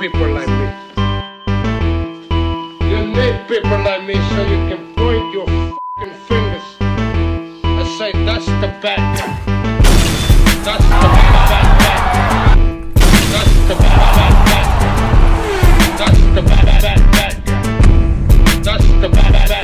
people like me. You need people like me so you can point your fucking fingers and say, that's the bad guy. That's the bad guy. That's the bad guy. That's the bad guy. That's the bad guy.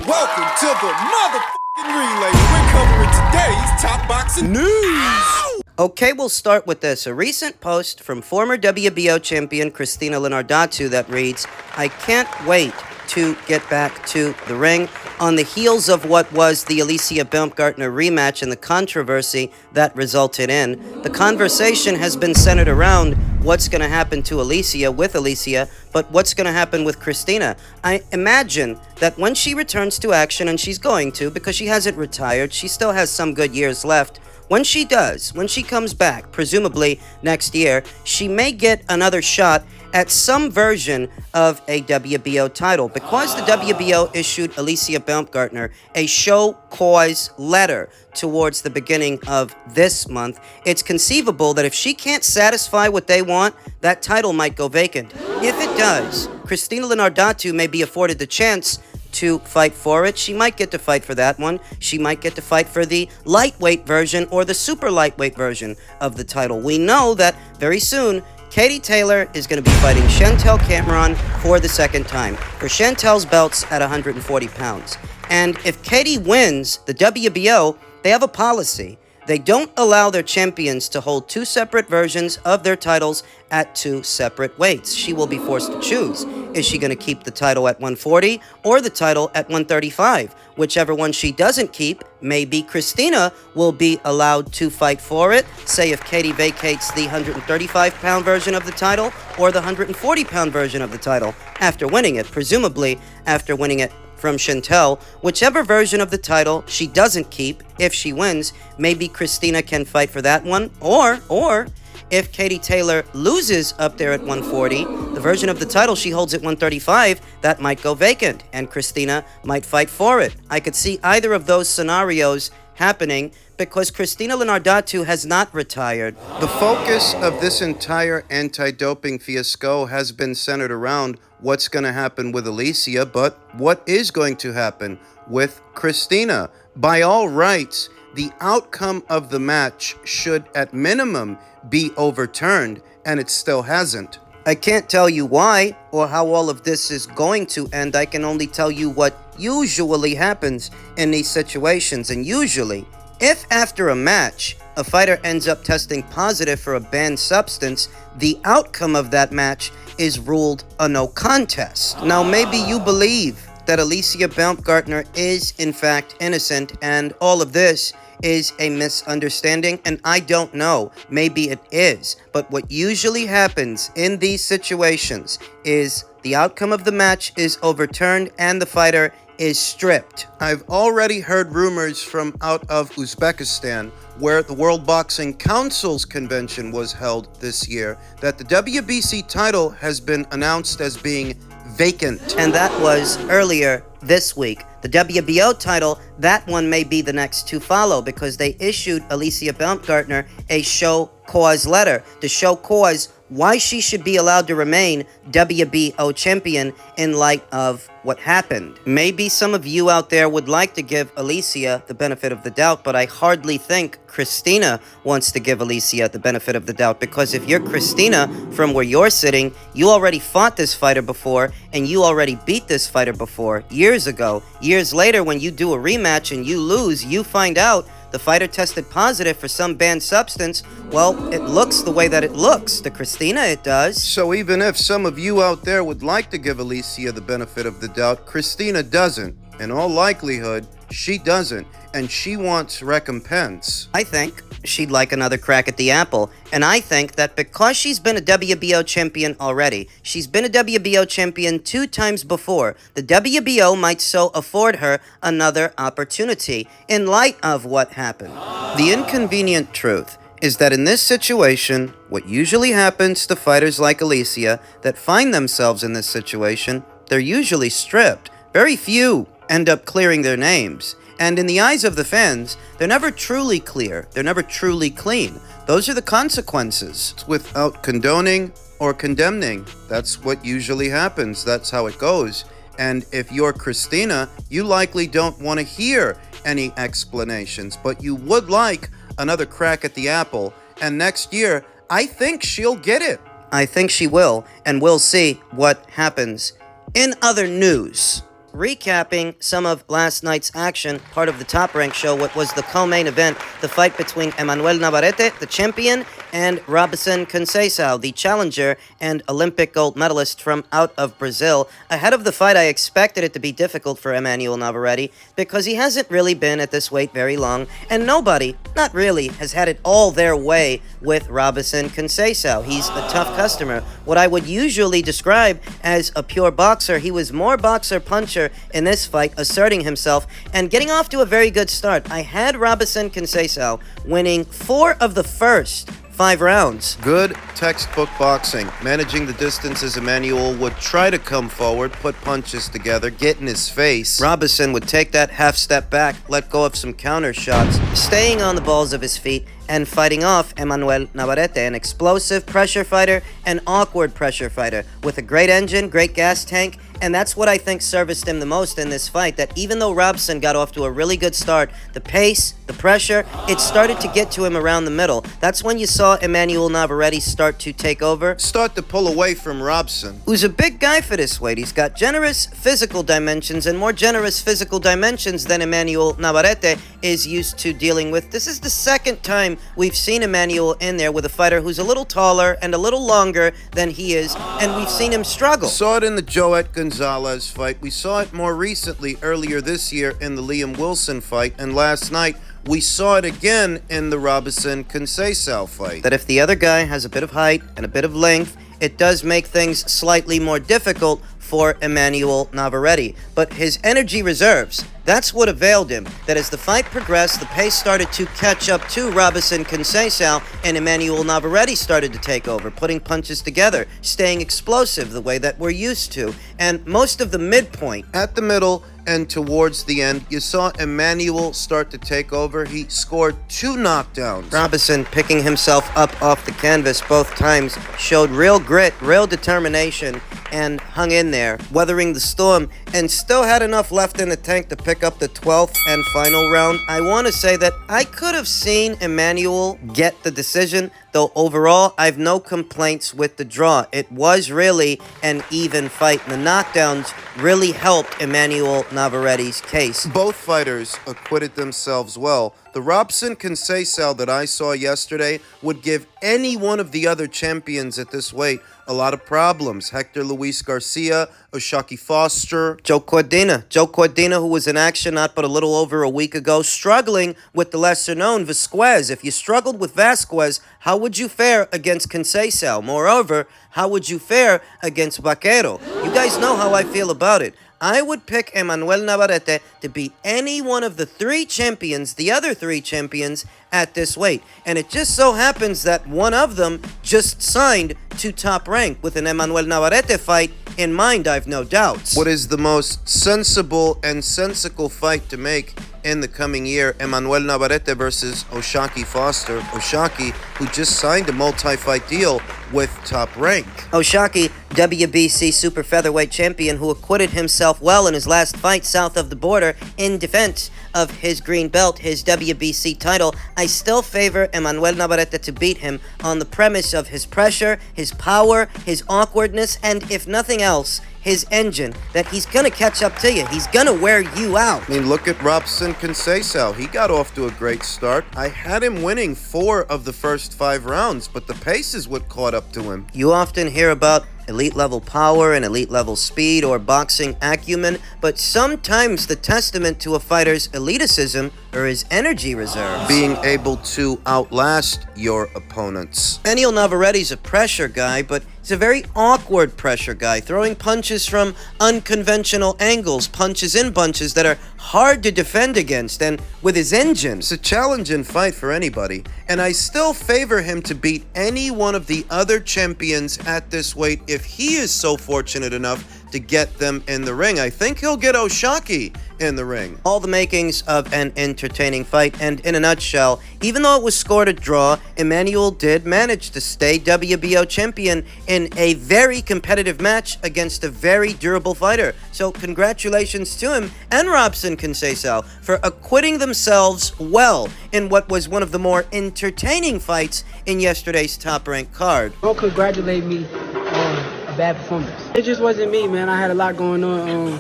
Welcome to the motherfucking relay. We're covering today's top boxing news. Okay, we'll start with this. A recent post from former WBO champion Christina Linardatou that reads, I can't wait to get back to the ring on the heels of what was the Alicia Baumgartner rematch and the controversy that resulted in. The conversation has been centered around what's going to happen to Alicia with Alicia, but what's going to happen with Christina. I imagine that when she returns to action, and she's going to because she hasn't retired, she still has some good years left. When she does, when she comes back, presumably next year, she may get another shot at some version of a WBO title. Because the WBO issued Alicia Baumgartner a show cause letter towards the beginning of this month, it's conceivable that if she can't satisfy what they want, that title might go vacant. If it does, Christina Linardatou may be afforded the chance to fight for it. She might get to fight for that one. She might get to fight for the lightweight version or the super lightweight version of the title. We know that very soon, Katie Taylor is going to be fighting Chantel Cameron for the second time for Chantel's belts at 140 pounds. And if Katie wins the WBO, they have a policy. They don't allow their champions to hold two separate versions of their titles at two separate weights. She will be forced to choose. Is she going to keep the title at 140 or the title at 135? Whichever one she doesn't keep, maybe Christina will be allowed to fight for it. Say if Katie vacates the 135-pound version of the title or the 140-pound version of the title after winning it, presumably after winning it from Chantel, whichever version of the title she doesn't keep, if she wins, maybe Christina can fight for that one. Or if Katie Taylor loses up there at 140, the version of the title she holds at 135, that might go vacant, and Christina might fight for it. I could see either of those scenarios happening because Christina Linardatou has not retired. The focus of this entire anti-doping fiasco has been centered around what's going to happen with Alicia, but what is going to happen with Christina? By all rights, the outcome of the match should at minimum be overturned, and it still hasn't. I can't tell you why or how all of this is going to end. I can only tell you what usually happens in these situations. And usually, if after a match, a fighter ends up testing positive for a banned substance, the outcome of that match is ruled a no contest. Now, maybe you believe that Alicia Baumgartner is in fact innocent and all of this is a misunderstanding, and I don't know. Maybe it is. But what usually happens in these situations is the outcome of the match is overturned and the fighter is stripped. I've already heard rumors from out of Uzbekistan, where the World Boxing Council's convention was held this year, that the WBC title has been announced as being vacant. And that was earlier this week. The WBO title, that one may be the next to follow because they issued Alicia Baumgartner a show cause letter to show cause why she should be allowed to remain WBO champion in light of what happened. Maybe some of you out there would like to give Alicia the benefit of the doubt, but I hardly think Christina wants to give Alicia the benefit of the doubt, because if you're Christina, from where you're sitting, you already fought this fighter before, and you already beat this fighter before, years ago. Years later, when you do a rematch and you lose, you find out the fighter tested positive for some banned substance. Well, it looks the way that it looks. To Christina, it does. So even if some of you out there would like to give Alicia the benefit of the doubt, Christina doesn't. In all likelihood, She doesn't, and she wants recompense. I think she'd like another crack at the apple, and I think that because she's been a WBO champion already, she's been a WBO champion 2 times before, the WBO might so afford her another opportunity in light of what happened. The inconvenient truth is that in this situation, what usually happens to fighters like Alicia that find themselves in this situation, they're usually stripped. Very few end up clearing their names. And in the eyes of the fans, they're never truly clear. They're never truly clean. Those are the consequences. Without condoning or condemning, that's what usually happens. That's how it goes. And if you're Christina, you likely don't want to hear any explanations, but you would like another crack at the apple, and next year, I think she'll get it. I think she will, and we'll see what happens. In other news, recapping some of last night's action, part of the Top Rank show, what was the co-main event, the fight between Emmanuel Navarrete, the champion, and Robson Conceicao, the challenger and Olympic gold medalist from out of Brazil. Ahead of the fight, I expected it to be difficult for Emmanuel Navarrete because he hasn't really been at this weight very long, and nobody, not really, has had it all their way with Robson Conceicao. He's a tough customer. What I would usually describe as a pure boxer, he was more boxer-puncher in this fight, asserting himself and getting off to a very good start. I had Robson Conceicao winning 4 of the first 5 rounds. Good textbook boxing. Managing the distance as Emmanuel would try to come forward, put punches together, get in his face. Robson would take that half step back, let go of some counter shots, staying on the balls of his feet and fighting off Emmanuel Navarrete, an explosive pressure fighter, an awkward pressure fighter with a great engine, great gas tank, and that's what I think serviced him the most in this fight, that even though Robson got off to a really good start, the pace, the pressure, it started to get to him around the middle. That's when you saw Emmanuel Navarrete start to take over. Start to pull away from Robson, who's a big guy for this weight. He's got generous physical dimensions and more generous physical dimensions than Emmanuel Navarrete is used to dealing with. This is the second time we've seen Emmanuel in there with a fighter who's a little taller and a little longer than he is, and we've seen him struggle. Saw it in the Joet Gonzalez fight. We saw it more recently earlier this year in the Liam Wilson fight, and last night we saw it again in the Robson Conceicao fight. That if the other guy has a bit of height and a bit of length, it does make things slightly more difficult for Emmanuel Navarrete. But his energy reserves, that's what availed him. That as the fight progressed, the pace started to catch up to Robson Conceicao, and Emmanuel Navarrete started to take over, putting punches together, staying explosive the way that we're used to. And most of the midpoint, at the middle and towards the end, you saw Emmanuel start to take over. He scored 2 knockdowns. Robson picking himself up off the canvas both times, showed real grit, real determination, and hung in there, weathering the storm, and still had enough left in the tank to pick up the 12th and final round. I want to say that I could have seen Emmanuel get the decision, though overall, I've no complaints with the draw. It was really an even fight. The knockdowns really helped Emmanuel Navarrete's case. Both fighters acquitted themselves well. The Robson Conceicao that I saw yesterday would give any one of the other champions at this weight a lot of problems. Hector Luis Garcia, Oshaki Foster, Joe Cordina, who was in action not but a little over a week ago, struggling with the lesser-known Vasquez. If you struggled with Vasquez, how would you fare against Conceicao? Moreover, how would you fare against Vaquero? You guys know how I feel about it. I would pick Emmanuel Navarrete to beat any one of the 3 champions, the other 3 champions, at this weight. And it just so happens that one of them just signed to Top Rank with an Emmanuel Navarrete fight in mind, I've no doubts. What is the most sensible and sensical fight to make in the coming year? Emmanuel Navarrete versus Oshaki Foster. Oshaki, who just signed a multi-fight deal with Top Rank. Oshaki, WBC super featherweight champion who acquitted himself well in his last fight south of the border in defense of his green belt, his WBC title. I still favor Emmanuel Navarrete to beat him on the premise of his pressure, his power, his awkwardness, and if nothing else, his engine, that he's gonna catch up to you. He's gonna wear you out. I mean, look at Robson Conceicao. He got off to a great start. I had him winning 4 of the first 5 rounds, but the pace is what caught up to him. You often hear about elite level power and elite level speed or boxing acumen, but sometimes the testament to a fighter's eliticism or his energy reserves. Being able to outlast your opponents. Daniel Navarrette's a pressure guy, but he's a very awkward pressure guy, throwing punches from unconventional angles, punches in bunches that are hard to defend against, and with his engine. It's a challenging fight for anybody, and I still favor him to beat any one of the other champions at this weight if he is so fortunate enough to get them in the ring. I think he'll get O'Shaquie in the ring. All the makings of an entertaining fight, and in a nutshell, even though it was scored a draw, Emmanuel did manage to stay WBO champion in a very competitive match against a very durable fighter. So congratulations to him and Robson Conceicao for acquitting themselves well in what was one of the more entertaining fights in yesterday's top-ranked card. Don't congratulate me on a bad performance. It just wasn't me, man. I had a lot going on.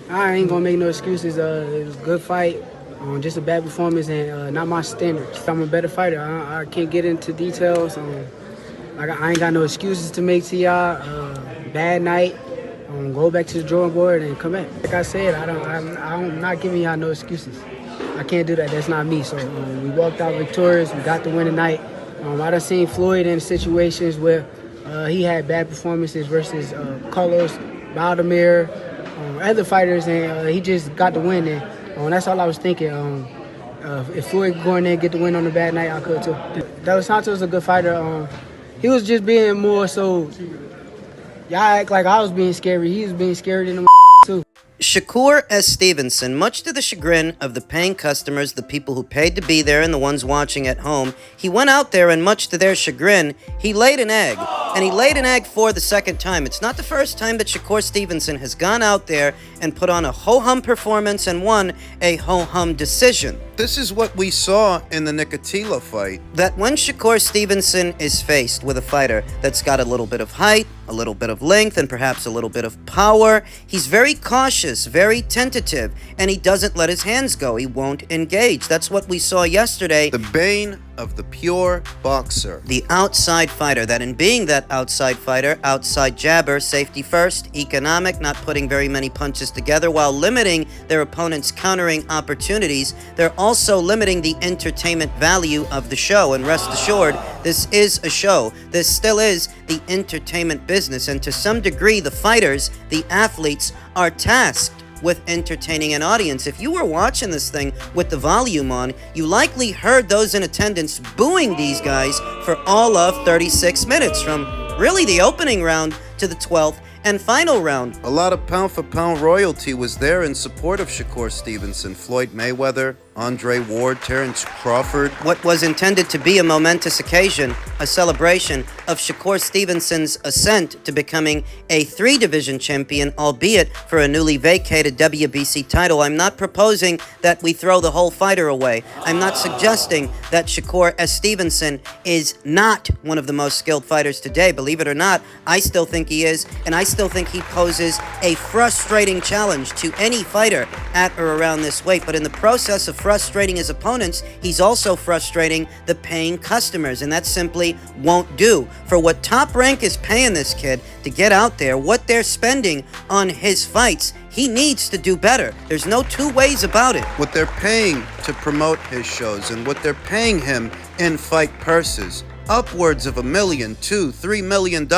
I ain't gonna make no excuses. It was a good fight, just a bad performance, and not my standards. I'm a better fighter. I can't get into details. I ain't got no excuses to make to y'all. Bad night. Go back to the drawing board and come back. Like I said, I'm not giving y'all no excuses. I can't do that. That's not me. So we walked out victorious. We got the win tonight. I done seen Floyd in situations where he had bad performances versus Carlos, Valdemir, other fighters, and he just got the win. And that's all I was thinking. If Floyd could go in there and get the win on a bad night, I could too. Dos Santos is a good fighter. He was just being more so. Y'all act like I was being scary. He was being scary than them too. Shakur Stevenson, much to the chagrin of the paying customers, the people who paid to be there and the ones watching at home, he went out there and much to their chagrin, he laid an egg. And he laid an egg for the second time. It's not the first time that Shakur Stevenson has gone out there and put on a ho-hum performance and won a ho-hum decision. This is what we saw in the Nicotila fight. That when Shakur Stevenson is faced with a fighter that's got a little bit of height, a little bit of length, and perhaps a little bit of power, he's very cautious, very tentative, and he doesn't let his hands go. He won't engage. That's what we saw yesterday. The bane of the pure boxer. The outside fighter, that in being that outside fighter, outside jabber, safety first, economic, not putting very many punches together while limiting their opponent's countering opportunities, they're also limiting the entertainment value of the show. And rest assured, this is a show. This still is the entertainment business, and to some degree, the fighters, the athletes, are tasked with entertaining an audience. If you were watching this thing with the volume on, you likely heard those in attendance booing these guys for all of 36 minutes, from really the opening round to the 12th and final round. A lot of pound-for-pound royalty was there in support of Shakur Stevenson. Floyd Mayweather, Andre Ward, Terrence Crawford. What was intended to be a momentous occasion, a celebration of Shakur Stevenson's ascent to becoming a 3-division champion, albeit for a newly vacated WBC title. I'm not proposing that we throw the whole fighter away. I'm not suggesting that Shakur Stevenson is not one of the most skilled fighters today. Believe it or not, I still think he is, and I still think he poses a frustrating challenge to any fighter at or around this weight. But in the process of frustrating his opponents, he's also frustrating the paying customers, and that simply won't do. For what Top Rank is paying this kid to get out there, what they're spending on his fights, he needs to do better. There's no two ways about it. What they're paying to promote his shows and what they're paying him in fight purses, upwards of $1 million, $2, $3 million,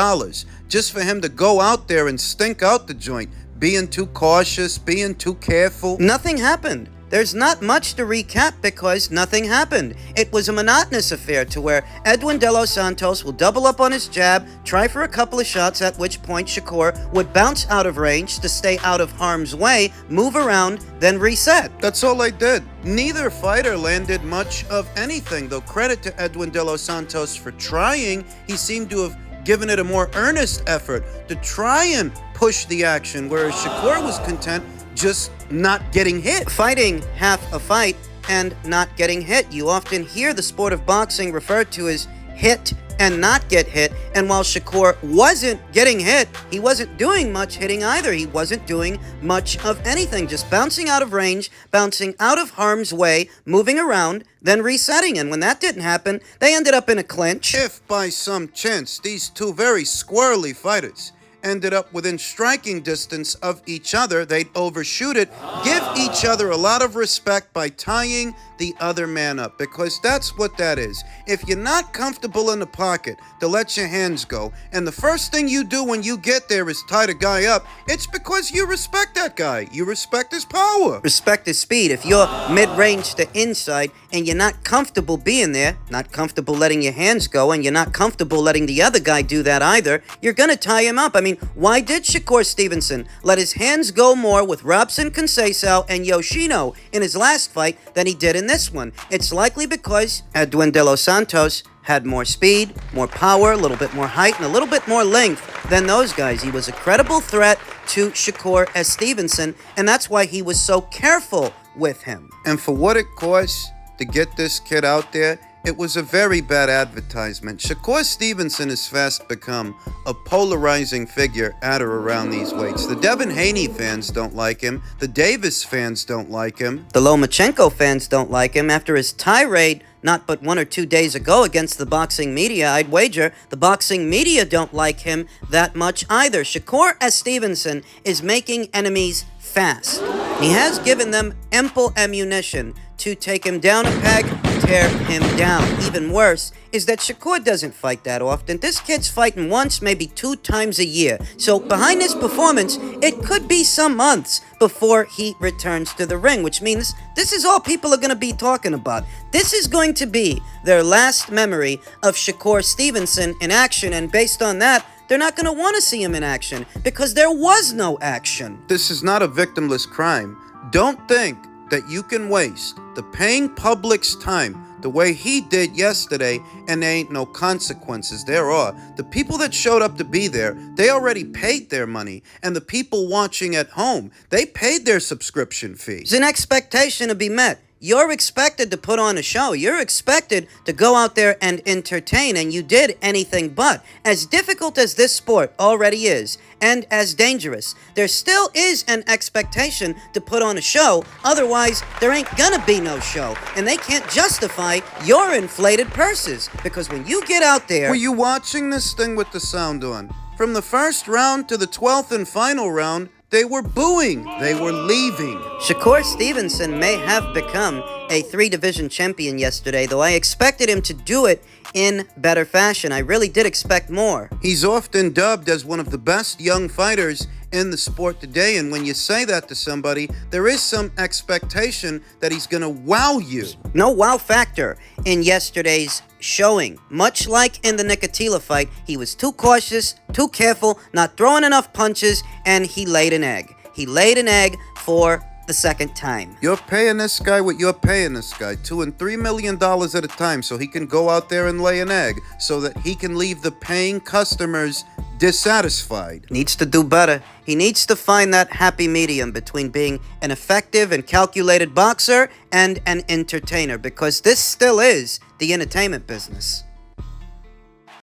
just for him to go out there and stink out the joint, being too cautious, being too careful. Nothing happened. There's not much to recap because nothing happened. It was a monotonous affair to where Edwin De Los Santos will double up on his jab, try for a couple of shots, at which point Shakur would bounce out of range to stay out of harm's way, move around, then reset. That's all they did. Neither fighter landed much of anything, though credit to Edwin De Los Santos for trying. He seemed to have given it a more earnest effort to try and push the action, whereas Shakur was content just not getting hit. Fighting half a fight and not getting hit. You often hear the sport of boxing referred to as hit and not get hit. And while Shakur wasn't getting hit, he wasn't doing much hitting either. He wasn't doing much of anything, just bouncing out of range, bouncing out of harm's way, moving around, then resetting. And when that didn't happen, they ended up in a clinch. If by some chance these two very squirrely fighters ended up within striking distance of each other, they'd overshoot it, give each other a lot of respect by tying the other man up, because that's what that is. If you're not comfortable in the pocket to let your hands go, and the first thing you do when you get there is tie the guy up, it's because you respect that guy. You respect his power. Respect his speed. If you're mid-range to inside and you're not comfortable being there, not comfortable letting your hands go, and you're not comfortable letting the other guy do that either, you're gonna tie him up. I mean, why did Shakur Stevenson let his hands go more with Robson, Conceicao, and Yoshino in his last fight than he did in this one? It's likely because Edwin de los Santos had more speed, more power, a little bit more height, and a little bit more length than those guys. He was a credible threat to Shakur Stevenson, and that's why he was so careful with him. And for what it costs to get this kid out there, it was a very bad advertisement. Shakur Stevenson has fast become a polarizing figure at or around these weights. The Devin Haney fans don't like him. The Davis fans don't like him. The Lomachenko fans don't like him. After his tirade not but 1 or 2 days ago against the boxing media, I'd wager the boxing media don't like him that much either. Shakur Stevenson is making enemies fast. He has given them ample ammunition to take him down a peg, tear him down. Even worse is that Shakur doesn't fight that often. This kid's fighting once, maybe 2 times a year. So behind his performance, it could be some months before he returns to the ring, which means this is all people are going to be talking about. This is going to be their last memory of Shakur Stevenson in action, and based on that, they're not going to want to see him in action because there was no action. This is not a victimless crime. Don't think that you can waste the paying public's time the way he did yesterday and there ain't no consequences. There are. The people that showed up to be there, they already paid their money. And the people watching at home, they paid their subscription fee. It's an expectation to be met. You're expected to put on a show. You're expected to go out there and entertain, and you did anything but. As difficult as this sport already is, and as dangerous, there still is an expectation to put on a show. Otherwise, there ain't gonna be no show, and they can't justify your inflated purses. Because when you get out there... Were you watching this thing with the sound on? From the first round to the 12th and final round, they were booing. They were leaving. Shakur Stevenson may have become a 3-division champion yesterday, though I expected him to do it in better fashion. I really did expect more. He's often dubbed as one of the best young fighters in the sport today, and when you say that to somebody, there is some expectation that he's gonna wow you. No wow factor in yesterday's showing. Much like in the Nicotila fight, he was too cautious, too careful, not throwing enough punches, and he laid an egg. He laid an egg for the second time. You're paying this guy what you're paying this guy, $2 and $3 million at a time, so he can go out there and lay an egg, so that he can leave the paying customers dissatisfied. Needs to do better. He needs to find that happy medium between being an effective and calculated boxer and an entertainer, because this still is the entertainment business.